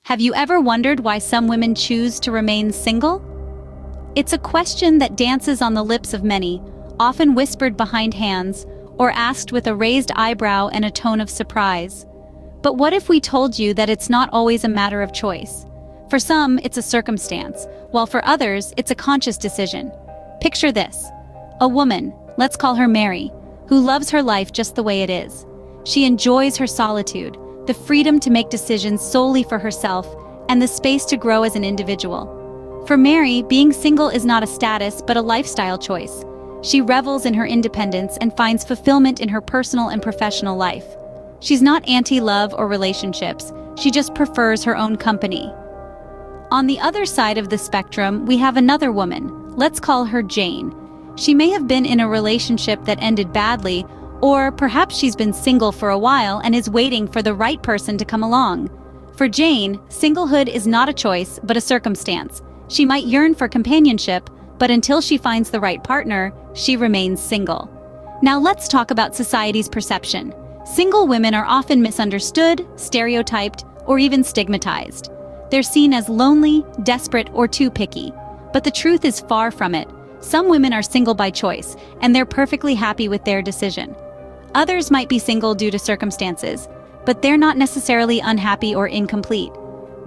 Have you ever wondered why some women choose to remain single? It's a question that dances on the lips of many, often whispered behind hands, or asked with a raised eyebrow and a tone of surprise. But what if we told you that it's not always a matter of choice? For some, it's a circumstance, while for others, it's a conscious decision. Picture this: a woman, let's call her Mary, who loves her life just the way it is. She enjoys her solitude, the freedom to make decisions solely for herself, and the space to grow as an individual. For Mary, being single is not a status but a lifestyle choice. She revels in her independence and finds fulfillment in her personal and professional life. She's not anti-love or relationships, she just prefers her own company. On the other side of the spectrum, we have another woman. Let's call her Jane. She may have been in a relationship that ended badly, or perhaps she's been single for a while and is waiting for the right person to come along. For Jane, singlehood is not a choice but a circumstance. She might yearn for companionship, but until she finds the right partner, she remains single. Now let's talk about society's perception. Single women are often misunderstood, stereotyped, or even stigmatized. They're seen as lonely, desperate, or too picky. But the truth is far from it. Some women are single by choice, and they're perfectly happy with their decision. Others might be single due to circumstances, but they're not necessarily unhappy or incomplete.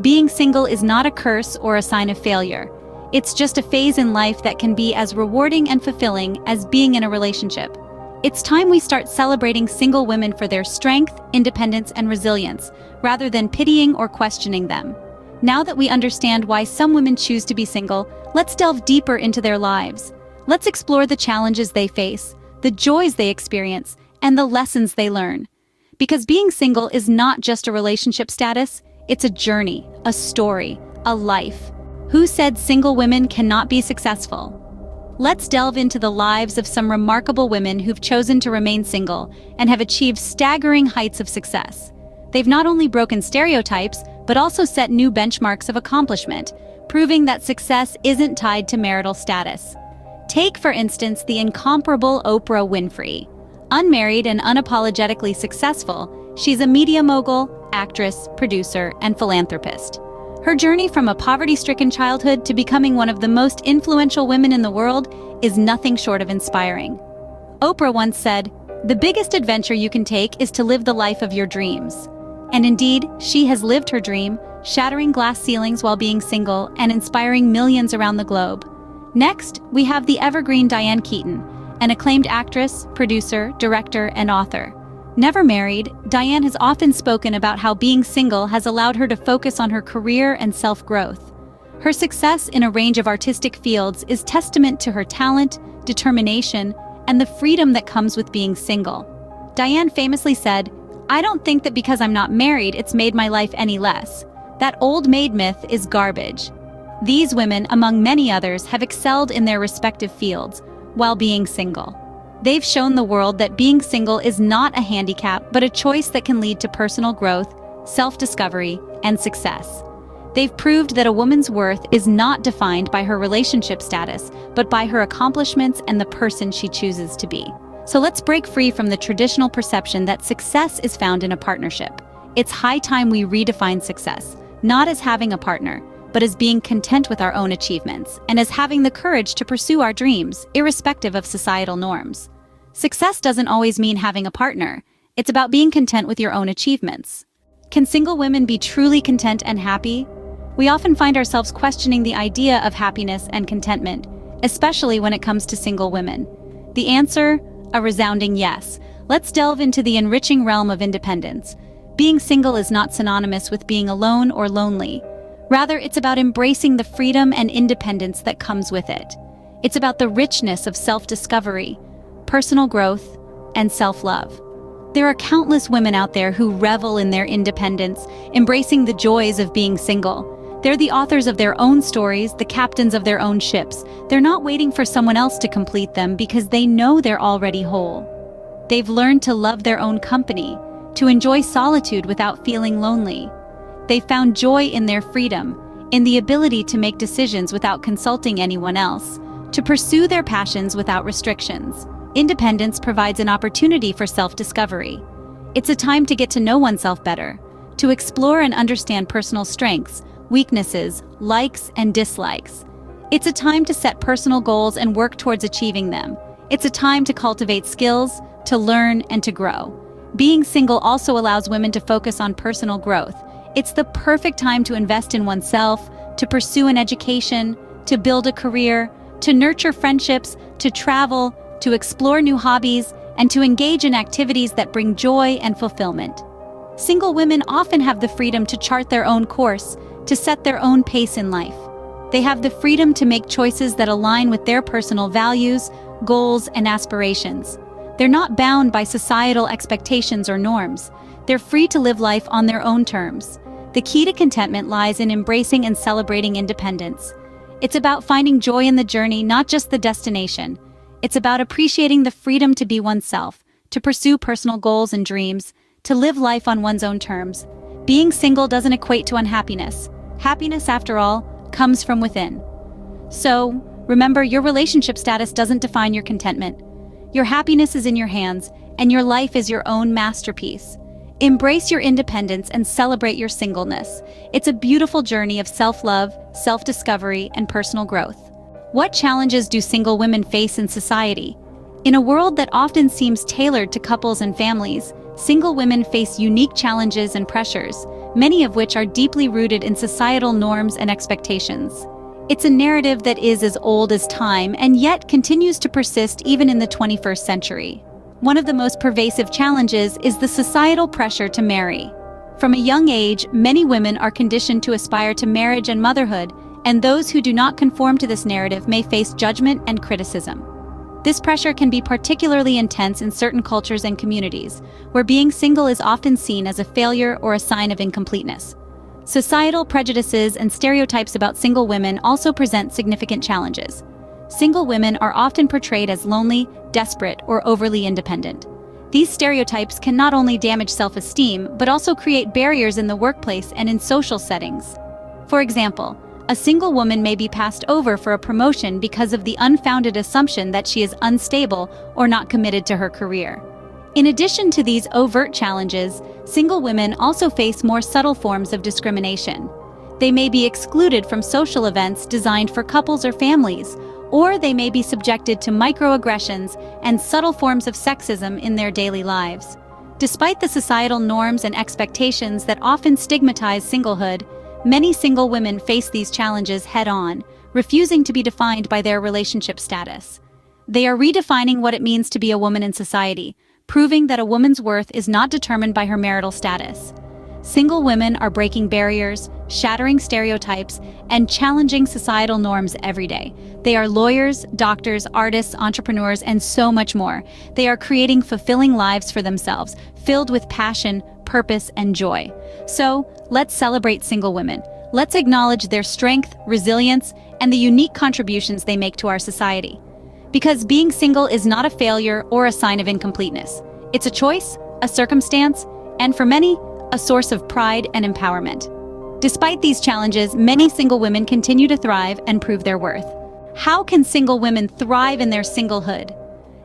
Being single is not a curse or a sign of failure. It's just a phase in life that can be as rewarding and fulfilling as being in a relationship. It's time we start celebrating single women for their strength, independence, and resilience, rather than pitying or questioning them. Now that we understand why some women choose to be single, let's delve deeper into their lives. Let's explore the challenges they face, the joys they experience, and the lessons they learn. Because being single is not just a relationship status, it's a journey, a story, a life. Who said single women cannot be successful? Let's delve into the lives of some remarkable women who've chosen to remain single and have achieved staggering heights of success. They've not only broken stereotypes, but also set new benchmarks of accomplishment, proving that success isn't tied to marital status. Take, for instance, the incomparable Oprah Winfrey. Unmarried and unapologetically successful, she's a media mogul, actress, producer, and philanthropist. Her journey from a poverty-stricken childhood to becoming one of the most influential women in the world is nothing short of inspiring. Oprah once said, "The biggest adventure you can take is to live the life of your dreams." And indeed, she has lived her dream, shattering glass ceilings while being single and inspiring millions around the globe. Next, we have the evergreen Diane Keaton, an acclaimed actress, producer, director, and author. Never married, Diane has often spoken about how being single has allowed her to focus on her career and self-growth. Her success in a range of artistic fields is testament to her talent, determination, and the freedom that comes with being single. Diane famously said, "I don't think that because I'm not married, it's made my life any less. That old maid myth is garbage." These women, among many others, have excelled in their respective fields while being single. They've shown the world that being single is not a handicap, but a choice that can lead to personal growth, self-discovery, and success. They've proved that a woman's worth is not defined by her relationship status, but by her accomplishments and the person she chooses to be. So let's break free from the traditional perception that success is found in a partnership. It's high time we redefine success, not as having a partner, but as being content with our own achievements, and as having the courage to pursue our dreams, irrespective of societal norms. Success doesn't always mean having a partner. It's about being content with your own achievements. Can single women be truly content and happy? We often find ourselves questioning the idea of happiness and contentment, especially when it comes to single women. The answer? A resounding yes. Let's delve into the enriching realm of independence. Being single is not synonymous with being alone or lonely. Rather, it's about embracing the freedom and independence that comes with it. It's about the richness of self-discovery, personal growth, and self-love. There are countless women out there who revel in their independence, embracing the joys of being single. They're the authors of their own stories, the captains of their own ships. They're not waiting for someone else to complete them because they know they're already whole. They've learned to love their own company, to enjoy solitude without feeling lonely. They found joy in their freedom, in the ability to make decisions without consulting anyone else, to pursue their passions without restrictions. Independence provides an opportunity for self-discovery. It's a time to get to know oneself better, to explore and understand personal strengths, weaknesses, likes and dislikes. It's a time to set personal goals and work towards achieving them. It's a time to cultivate skills, to learn, and to grow. Being single also allows women to focus on personal growth. It's the perfect time to invest in oneself, to pursue an education, to build a career, to nurture friendships, to travel, to explore new hobbies, and to engage in activities that bring joy and fulfillment. Single women often have the freedom to chart their own course, to set their own pace in life. They have the freedom to make choices that align with their personal values, goals, and aspirations. They're not bound by societal expectations or norms. They're free to live life on their own terms. The key to contentment lies in embracing and celebrating independence. It's about finding joy in the journey, not just the destination. It's about appreciating the freedom to be oneself, to pursue personal goals and dreams, to live life on one's own terms. Being single doesn't equate to unhappiness. Happiness, after all, comes from within. So, remember, your relationship status doesn't define your contentment. Your happiness is in your hands, and your life is your own masterpiece. Embrace your independence and celebrate your singleness. It's a beautiful journey of self-love, self-discovery, and personal growth. What challenges do single women face in society? In a world that often seems tailored to couples and families, single women face unique challenges and pressures, many of which are deeply rooted in societal norms and expectations. It's a narrative that is as old as time and yet continues to persist even in the 21st century. One of the most pervasive challenges is the societal pressure to marry. From a young age, many women are conditioned to aspire to marriage and motherhood, and those who do not conform to this narrative may face judgment and criticism. This pressure can be particularly intense in certain cultures and communities, where being single is often seen as a failure or a sign of incompleteness. Societal prejudices and stereotypes about single women also present significant challenges. Single women are often portrayed as lonely, desperate, or overly independent. These stereotypes can not only damage self-esteem, but also create barriers in the workplace and in social settings. For example, a single woman may be passed over for a promotion because of the unfounded assumption that she is unstable or not committed to her career. In addition to these overt challenges, single women also face more subtle forms of discrimination. They may be excluded from social events designed for couples or families, or they may be subjected to microaggressions and subtle forms of sexism in their daily lives. Despite the societal norms and expectations that often stigmatize singlehood, many single women face these challenges head-on, refusing to be defined by their relationship status. They are redefining what it means to be a woman in society, proving that a woman's worth is not determined by her marital status. Single women are breaking barriers, shattering stereotypes, and challenging societal norms every day. They are lawyers, doctors, artists, entrepreneurs, and so much more. They are creating fulfilling lives for themselves, filled with passion, purpose, and joy. So, let's celebrate single women. Let's acknowledge their strength, resilience, and the unique contributions they make to our society. Because being single is not a failure or a sign of incompleteness. It's a choice, a circumstance, and for many, a source of pride and empowerment. Despite these challenges, many single women continue to thrive and prove their worth. How can single women thrive in their singlehood?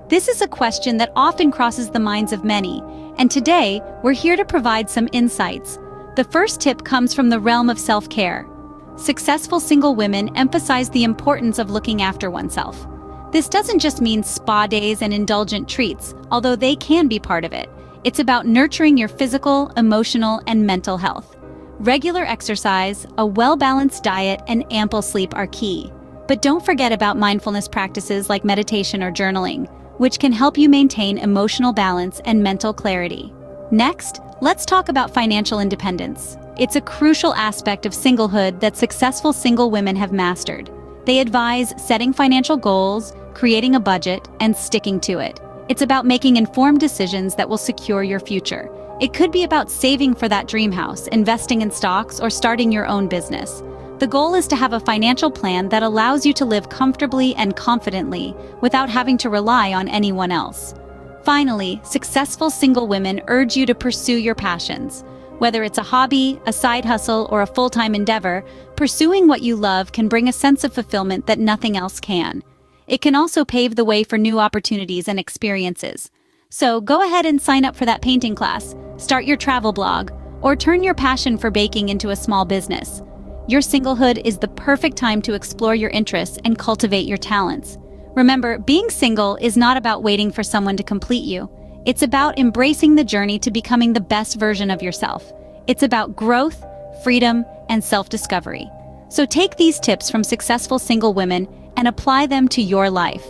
This is a question that often crosses the minds of many, and today, we're here to provide some insights. The first tip comes from the realm of self-care. Successful single women emphasize the importance of looking after oneself. This doesn't just mean spa days and indulgent treats, although they can be part of it. It's about nurturing your physical, emotional, and mental health. Regular exercise, a well-balanced diet, and ample sleep are key. But don't forget about mindfulness practices like meditation or journaling, which can help you maintain emotional balance and mental clarity. Next, let's talk about financial independence. It's a crucial aspect of singlehood that successful single women have mastered. They advise setting financial goals, creating a budget, and sticking to it. It's about making informed decisions that will secure your future. It could be about saving for that dream house, investing in stocks, or starting your own business. The goal is to have a financial plan that allows you to live comfortably and confidently without having to rely on anyone else. Finally, successful single women urge you to pursue your passions. Whether it's a hobby, a side hustle, or a full-time endeavor, pursuing what you love can bring a sense of fulfillment that nothing else can. It can also pave the way for new opportunities and experiences. So go ahead and sign up for that painting class, start your travel blog, or turn your passion for baking into a small business. Your singlehood is the perfect time to explore your interests and cultivate your talents. Remember, being single is not about waiting for someone to complete you. It's about embracing the journey to becoming the best version of yourself. It's about growth, freedom, and self-discovery. So take these tips from successful single women and apply them to your life.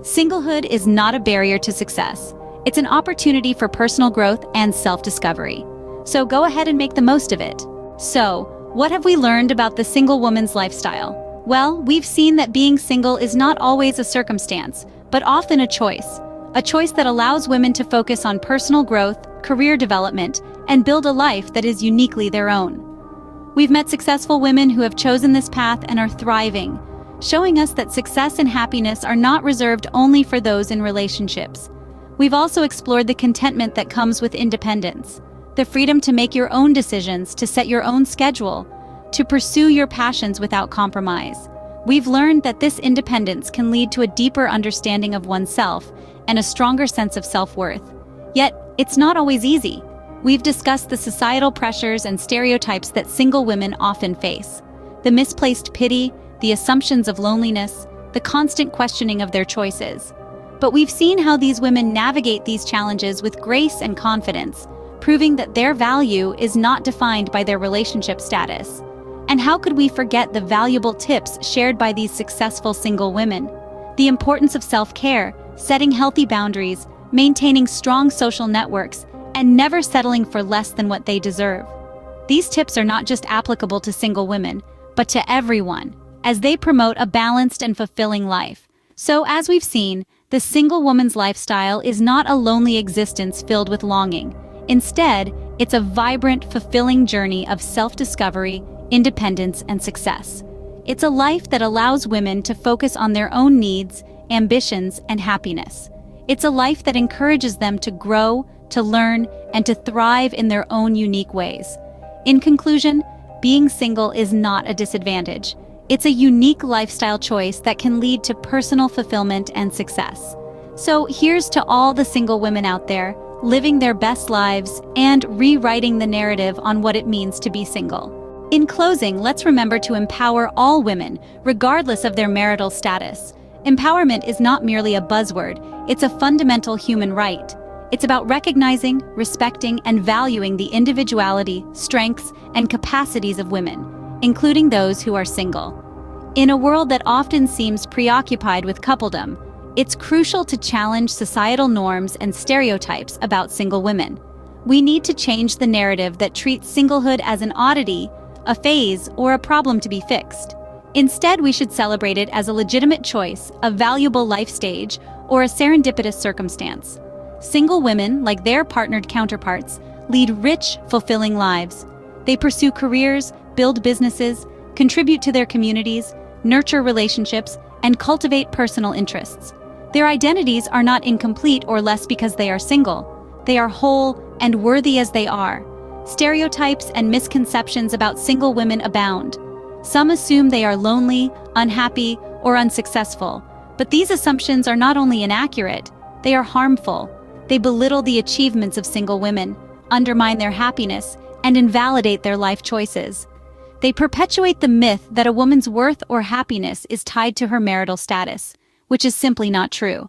Singlehood is not a barrier to success. It's an opportunity for personal growth and self-discovery. So go ahead and make the most of it. So, what have we learned about the single woman's lifestyle? Well, we've seen that being single is not always a circumstance, but often a choice that allows women to focus on personal growth, career development, and build a life that is uniquely their own. We've met successful women who have chosen this path and are thriving, showing us that success and happiness are not reserved only for those in relationships. We've also explored the contentment that comes with independence, the freedom to make your own decisions, to set your own schedule, to pursue your passions without compromise. We've learned that this independence can lead to a deeper understanding of oneself and a stronger sense of self-worth. Yet, it's not always easy. We've discussed the societal pressures and stereotypes that single women often face, the misplaced pity, the assumptions of loneliness, the constant questioning of their choices. But we've seen how these women navigate these challenges with grace and confidence, proving that their value is not defined by their relationship status. And how could we forget the valuable tips shared by these successful single women? The importance of self-care, setting healthy boundaries, maintaining strong social networks, and never settling for less than what they deserve. These tips are not just applicable to single women, but to everyone, as they promote a balanced and fulfilling life. So, as we've seen, the single woman's lifestyle is not a lonely existence filled with longing. Instead, it's a vibrant, fulfilling journey of self-discovery, independence, and success. It's a life that allows women to focus on their own needs, ambitions, and happiness. It's a life that encourages them to grow, to learn, and to thrive in their own unique ways. In conclusion, being single is not a disadvantage. It's a unique lifestyle choice that can lead to personal fulfillment and success. So here's to all the single women out there, living their best lives and rewriting the narrative on what it means to be single. In closing, let's remember to empower all women, regardless of their marital status. Empowerment is not merely a buzzword, it's a fundamental human right. It's about recognizing, respecting, and valuing the individuality, strengths, and capacities of women, including those who are single. In a world that often seems preoccupied with coupledom, it's crucial to challenge societal norms and stereotypes about single women. We need to change the narrative that treats singlehood as an oddity, a phase, or a problem to be fixed. Instead, we should celebrate it as a legitimate choice, a valuable life stage, or a serendipitous circumstance. Single women, like their partnered counterparts, lead rich, fulfilling lives. They pursue careers, build businesses, contribute to their communities, nurture relationships, and cultivate personal interests. Their identities are not incomplete or less because they are single. They are whole and worthy as they are. Stereotypes and misconceptions about single women abound. Some assume they are lonely, unhappy, or unsuccessful. But these assumptions are not only inaccurate, they are harmful. They belittle the achievements of single women, undermine their happiness, and invalidate their life choices. They perpetuate the myth that a woman's worth or happiness is tied to her marital status, which is simply not true.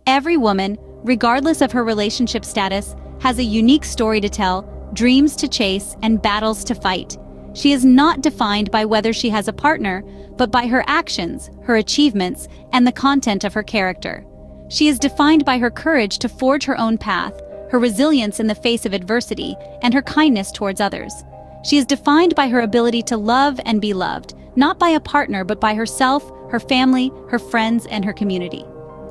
Every woman, regardless of her relationship status, has a unique story to tell, dreams to chase, and battles to fight. She is not defined by whether she has a partner, but by her actions, her achievements, and the content of her character. She is defined by her courage to forge her own path, her resilience in the face of adversity, and her kindness towards others. She is defined by her ability to love and be loved, not by a partner but by herself, her family, her friends, and her community.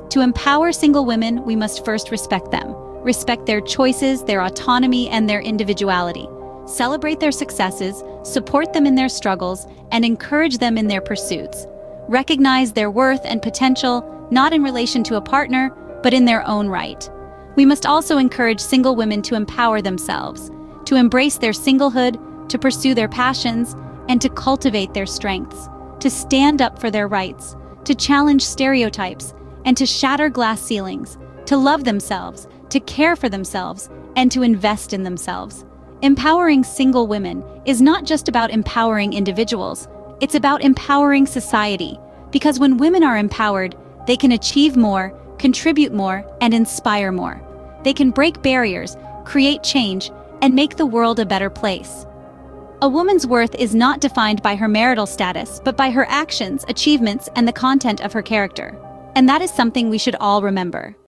To empower single women, we must first respect them. Respect their choices, their autonomy, and their individuality. Celebrate their successes, support them in their struggles, and encourage them in their pursuits. Recognize their worth and potential, not in relation to a partner, but in their own right. We must also encourage single women to empower themselves, to embrace their singlehood, to pursue their passions, and to cultivate their strengths, to stand up for their rights, to challenge stereotypes, and to shatter glass ceilings, to love themselves, to care for themselves, and to invest in themselves. Empowering single women is not just about empowering individuals, it's about empowering society, because when women are empowered, they can achieve more, contribute more, and inspire more. They can break barriers, create change, and make the world a better place. A woman's worth is not defined by her marital status, but by her actions, achievements, and the content of her character. And that is something we should all remember.